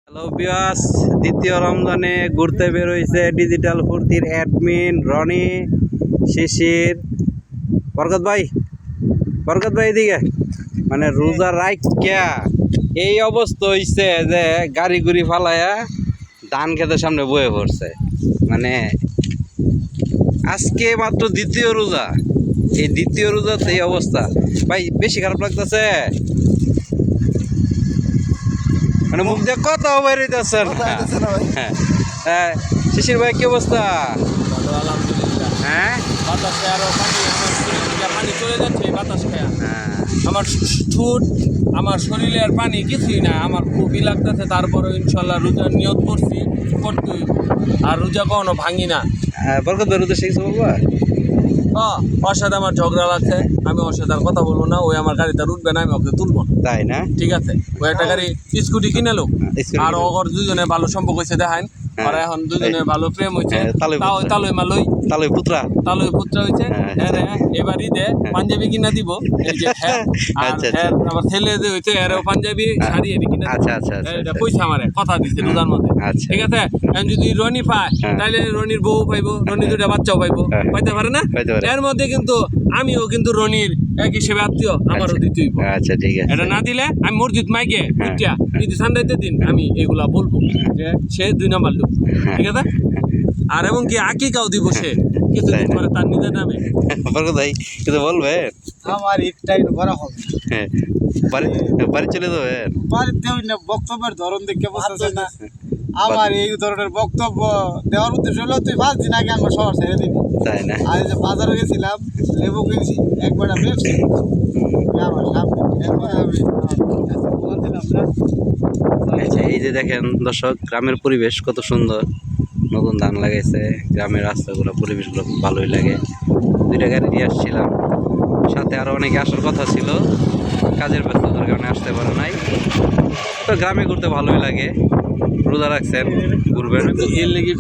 Hello viewers, দ্বিতীয় রমজানে ঘুরতে বের হয়েছে ডিজিটাল ফুর্তির অ্যাডমিন রনি, শিশির, বরকত ভাই এদিকে। মানে রোজা রাইখা এই অবস্থা হইছে যে গাড়ি গুড়ি ফালায়া ধান খেতের সামনে বয়ে পড়ছে। মানে আজকে মাত্র দ্বিতীয় রোজা, এই দ্বিতীয় রোজাতে এই অবস্থা। ভাই বেশি খারাপ লাগতেছে, মানে মুখ দিয়ে কথা বেরোইতেছে না। হ্যাঁ শিশির ভাই কি অবস্থা? হ্যাঁ বাতাসে আরো পানি পানি চলে যাচ্ছে বাতাস খায়া। হ্যাঁ আমার ঠোঁট আমার শরীরে আর পানি কিছুই না, আমার খুবই লাগতেছে। তারপরে ইনশাল্লাহ রোজার নিয়ত করছি, করতে হইব। আর রোজা কখনো ভাঙি না। বরকত ভাই রোজা শিখছে বলবা? ওর সাথে আমার ঝগড়া লাগছে, আমি ওর সাথে আর কথা বলবো না। ওই আমার গাড়িতে উঠবে না, আমি ওকে তুলবো না। তাই না? ঠিক আছে, ওই একটা গাড়ি স্কুটি কিনে লোক, আর ওর দুজনে ভালো সম্পর্ক হয়েছে দেখান। আর এখন দুজনে ভালো প্রেম হয়েছে, তালই মালই তালই পুত্রা হয়েছে। এবার ঈদে পাঞ্জাবি কিনা দিব, এই যে হ্যাঁ। আর হ্যাঁ আমার ছেলে যে হয়েছে এরও পাঞ্জাবি শাড়ি এটি কিনা। আচ্ছা আচ্ছা এটা পয়সা আমারে কথা দিচ্ছে রোজার মধ্যে। ঠিক আছে, যদি রনি পায় তাহলে রনির বউ পাইবো, রনি দুটা বাচ্চাও পাইবো, পাইতে পারে না? এর মধ্যে কিন্তু আমিও কিন্তু রনির এক হিসেবে আত্মীয়, আমারও দিতেই। আচ্ছা ঠিক আছে, এটা না দিলে আমি মসজিদ মাইকে উঠিয়া যদি সানডেতে দিন আমি এগুলা বলবো যে সে 2 নম্বর লোক। ঠিক আছে, আর এবং কি আকিকাও দিব সে কিছুদিন পরে তার নিজের নামে। বরকত ভাই কিছু বলবে? আমার ইটটাই করা হবে, বাড়ি চলে যাবে? বাড়িতে ওই না বক্তব্যের ধরন দেখে বুঝতেছে না। আমার এই ধরনের বক্তব্য দেওয়ার উদ্দেশ্য হলো তুই 5 দিন আগে আমার শহর ছেড়ে দিবি। তাই না? আর এই যে বাজারে গেছিলাম, লেবু কিনছি, একবার পেপসি আমার সামনে, একবার আমি আচ্ছা এই যে দেখেন দর্শক, গ্রামের পরিবেশ কত সুন্দর। নতুন ধান লাগাইছে, গ্রামের রাস্তাগুলো পরিবেশগুলো খুব ভালোই লাগে। 2টা গাড়ি নিয়ে আসছিলাম, সাথে আরো অনেকে আসার কথা ছিল, কাজের ব্যস্ততার কারণে আসতে পারে নাই। তো গ্রামে ঘুরতে ভালোই লাগে। রোজা রাখছেন, ঘুরবেন। এর লেগে